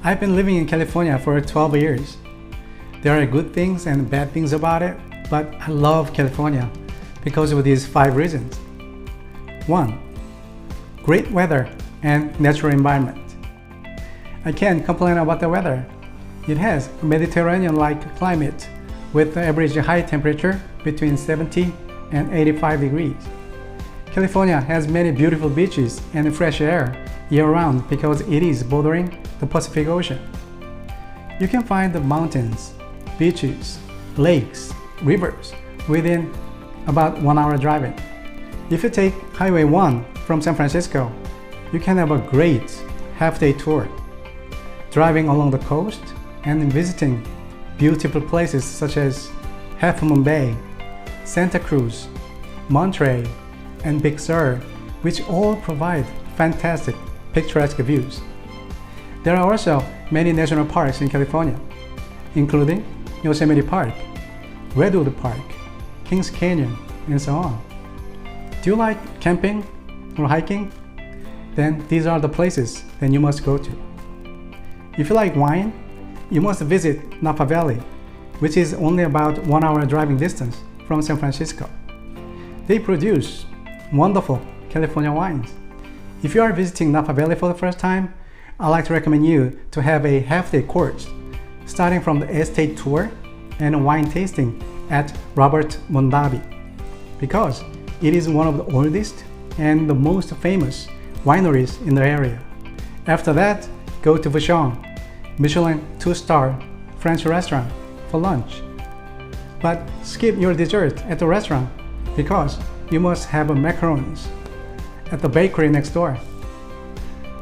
I've been living in California for 12 years. There are good things and bad things about it, but I love California because of these 5 reasons. 1. Great weather and natural environment. I can't complain about the weather. It has a Mediterranean-like climate with the average high temperature between 70 and 85 degrees. California has many beautiful beaches and fresh air year-round because it is bordering the Pacific Ocean. You can find the mountains, beaches, lakes, rivers within about 1 hour driving. If you take Highway 1 from San Francisco, you can have a great half-day tour, driving along the coast and visiting beautiful places such as Half Moon Bay, Santa Cruz, Monterey, and Big Sur, which all provide fantastic picturesque views. There are also many national parks in California, including Yosemite Park, Redwood Park, Kings Canyon, and so on. Do you like camping or hiking? Then these are the places that you must go to. If you like wine, you must visit Napa Valley, which is only about 1 hour driving distance from San Francisco. They produce wonderful California wines. If you are visiting Napa Valley for the first time, I'd like to recommend you to have a half-day course, starting from the estate tour and wine tasting at Robert Mondavi, because it is one of the oldest and the most famous wineries in the area. After that, go to Vachon, Michelin 2-star French restaurant, for lunch. But skip your dessert at the restaurant because you must have macarons at the bakery next door.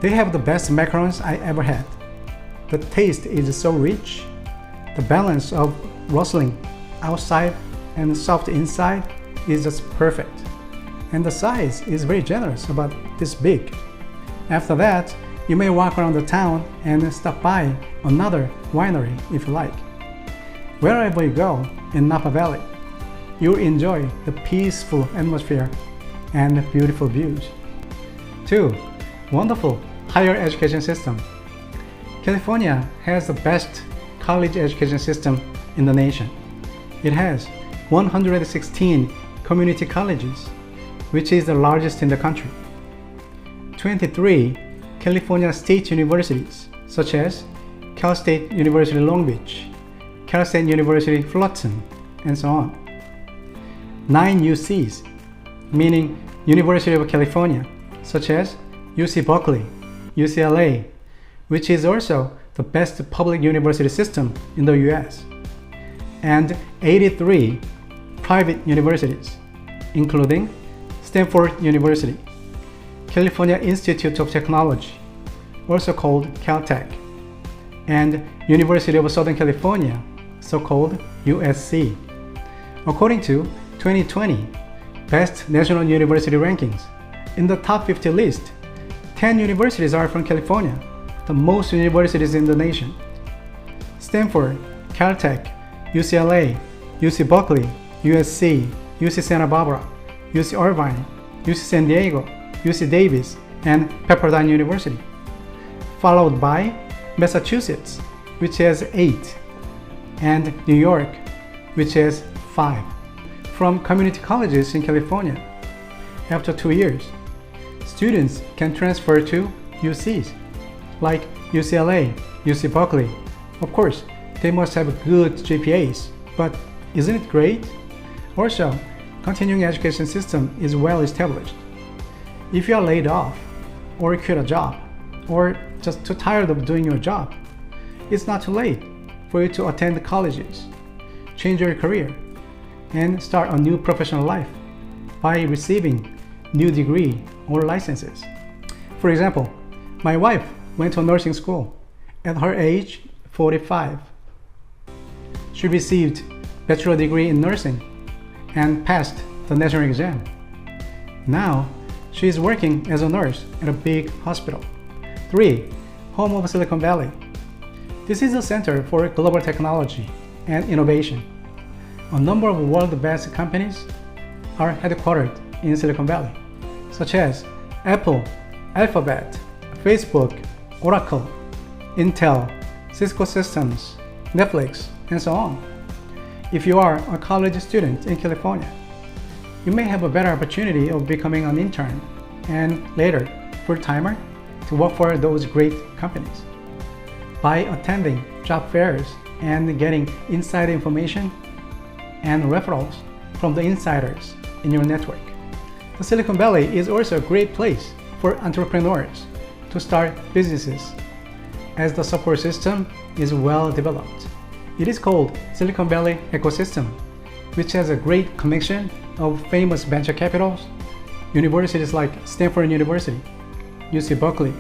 They have the best macarons I ever had. The taste is so rich. The balance of rustling outside and soft inside is just perfect. And the size is very generous, about this big. After that, you may walk around the town and stop by another winery if you like. Wherever you go in Napa Valley, you'll enjoy the peaceful atmosphere and beautiful views. 2. Wonderful higher education system. California has the best college education system in the nation. It has 116 community colleges, which is the largest in the country. 23 California state universities, such as Cal State University Long Beach, Cal State University Fullerton, and so on. 9 UCs, meaning University of California, such as UC Berkeley, UCLA, which is also the best public university system in the US, and 83 private universities, including Stanford University, California Institute of Technology, also called Caltech, and University of Southern California, so-called USC. According to 2020 Best National University Rankings, in the top 50 list, 10 universities are from California, the most universities in the nation. Stanford, Caltech, UCLA, UC Berkeley, USC, UC Santa Barbara, UC Irvine, UC San Diego, UC Davis, and Pepperdine University, followed by Massachusetts, which has 8, and New York, which has 5, from community colleges in California. After 2 years, students can transfer to UCs, like UCLA, UC Berkeley. Of course, they must have good GPAs, but isn't it great? Also, continuing education system is well established. If you are laid off, or quit a job, or just too tired of doing your job, it's not too late for you to attend colleges, change your career, and start a new professional life by receiving new degree or licenses. For example, my wife went to nursing school at her age 45. She received bachelor degree in nursing and passed the national exam. Now, she is working as a nurse at a big hospital. 3. Home of Silicon Valley. This is a center for global technology and innovation. A number of world-best companies are headquartered in Silicon Valley, such as Apple, Alphabet, Facebook, Oracle, Intel, Cisco Systems, Netflix, and so on. If you are a college student in California, you may have a better opportunity of becoming an intern and later full-timer to work for those great companies. By attending job fairs and getting inside information and referrals from the insiders in your network. The Silicon Valley is also a great place for entrepreneurs to start businesses, as the support system is well developed. It is called Silicon Valley Ecosystem, which has a great connection of famous venture capitals, universities like Stanford University, UC Berkeley,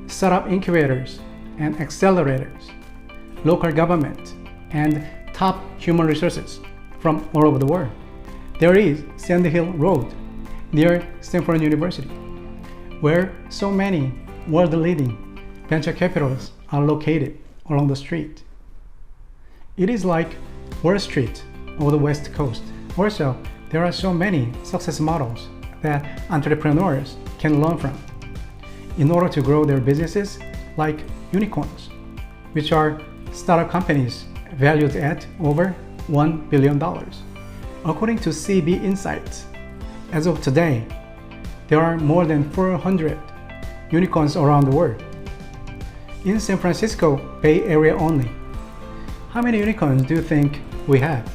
startup incubators and accelerators, local government, and top human resources from all over the world. There is Sandy Hill Road near Stanford University, where so many world-leading venture capitals are located along the street. It is like Wall Street of the West Coast. Also, there are so many success models that entrepreneurs can learn from in order to grow their businesses, like unicorns, which are startup companies valued at over $1 billion. According to CB Insights, as of today, there are more than 400 unicorns around the world. In San Francisco Bay Area only, how many unicorns do you think we have?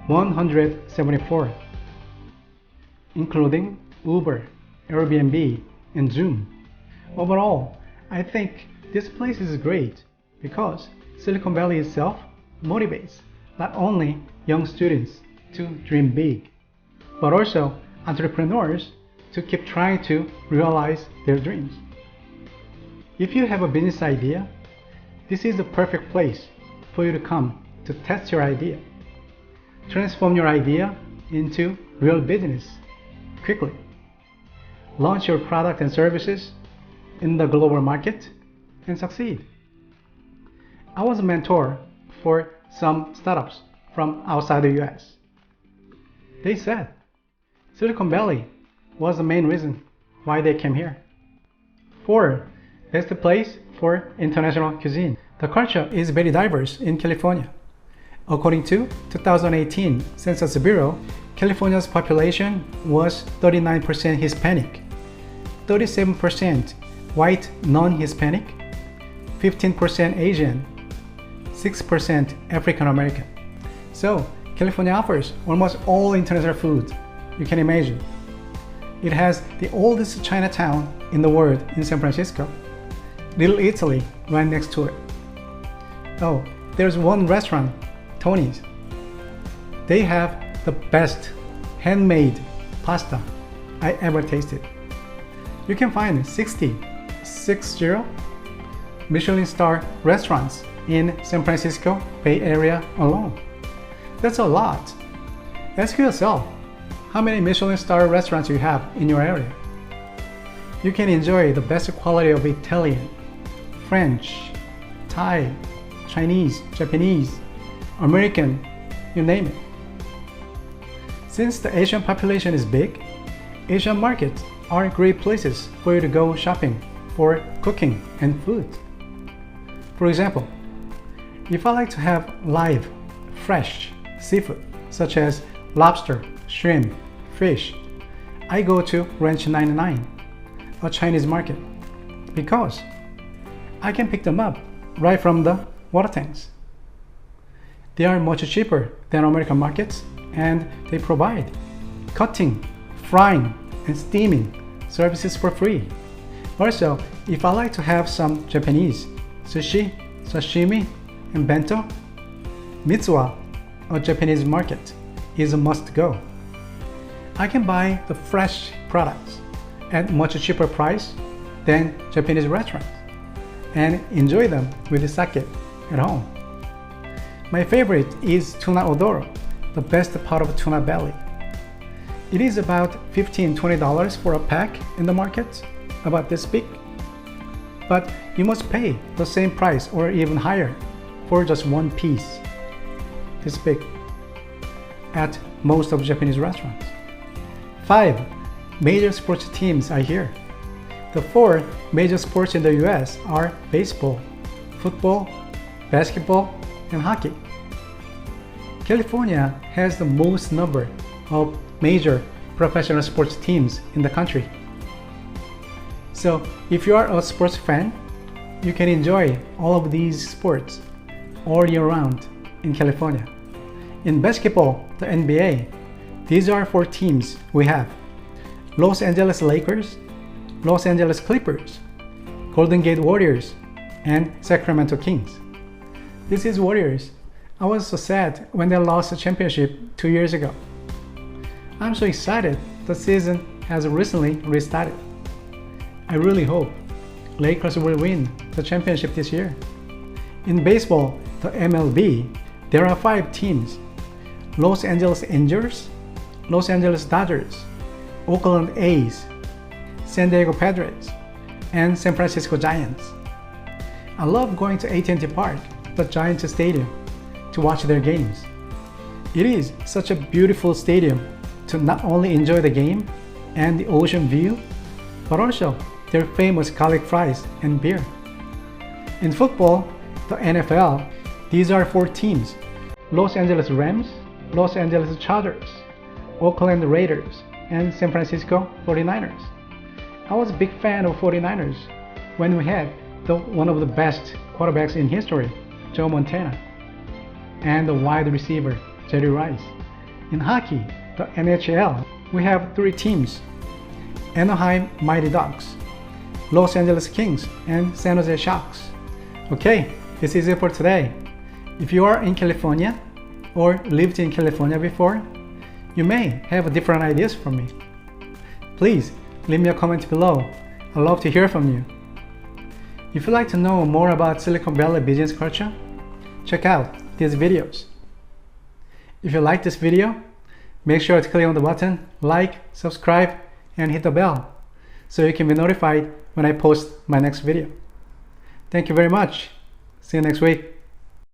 174, including Uber, Airbnb, and Zoom. Overall, I think this place is great because Silicon Valley itself motivates not only young students to dream big, but also entrepreneurs to keep trying to realize their dreams. If you have a business idea, this is the perfect place for you to come to test your idea. Transform your idea into real business quickly. Launch your product and services in the global market and succeed. I was a mentor for some startups from outside the US. They said Silicon Valley was the main reason why they came here. 4. Best place for international cuisine. The culture is very diverse in California. According to 2018 Census Bureau, California's population was 39% Hispanic, 37% white non-Hispanic, 15% Asian, 6% African American. So, California offers almost all international food you can imagine. It has the oldest Chinatown in the world in San Francisco, Little Italy right next to it. Oh, there's one restaurant, Tony's. They have the best handmade pasta I ever tasted. You can find 60 Michelin star restaurants in San Francisco Bay Area alone. That's a lot. Ask yourself how many Michelin star restaurants you have in your area. You can enjoy the best quality of Italian, French, Thai, Chinese, Japanese, American, you name it. Since the Asian population is big, Asian markets are great places for you to go shopping for cooking and food. For example, if I like to have live, fresh seafood such as lobster, shrimp, fish, I go to Ranch 99, a Chinese market, because I can pick them up right from the water tanks. They are much cheaper than American markets, and they provide cutting, frying, and steaming services for free. Also, if I like to have some Japanese sushi, sashimi, and bento, Mitsuwa, a Japanese market, is a must-go. I can buy the fresh products at much cheaper price than Japanese restaurants and enjoy them with sake at home. My favorite is tuna odoro, the best part of tuna belly. It is about $15–20 for a pack in the market, about this big. But you must pay the same price or even higher for just one piece, this big, at most of Japanese restaurants. 5. Major sports teams are here. The four major sports in the US are baseball, football, basketball, and hockey. California has the most number of major professional sports teams in the country. So if you are a sports fan, you can enjoy all of these sports all year round in California. In basketball, the NBA, these are four teams we have: Los Angeles Lakers, Los Angeles Clippers, Golden Gate Warriors, and Sacramento Kings. This is Warriors. I was so sad when they lost the championship 2 years ago. I'm so excited the season has recently restarted. I really hope Lakers will win the championship this year. In baseball, the MLB, there are 5 teams: Los Angeles Angels, Los Angeles Dodgers, Oakland A's, San Diego Padres, and San Francisco Giants. I love going to AT&T Park, the Giants stadium, to watch their games. It is such a beautiful stadium to not only enjoy the game and the ocean view, but also their famous garlic fries and beer. In football, the NFL, these are 4 teams: Los Angeles Rams, Los Angeles Chargers, Oakland Raiders, and San Francisco 49ers. I was a big fan of 49ers when we had one of the best quarterbacks in history, Joe Montana, and the wide receiver, Jerry Rice. In hockey, the NHL, we have 3 teams: Anaheim Mighty Ducks, Los Angeles Kings, and San Jose Sharks. Okay, this is it for today. If you are in California or lived in California before, you may have different ideas from me. Please leave me a comment below. I'd love to hear from you. If you'd like to know more about Silicon Valley business culture, check out these videos. If you like this video, make sure to click on the button, like, subscribe, and hit the bell so you can be notified when I post my next video. Thank you very much. See you next week.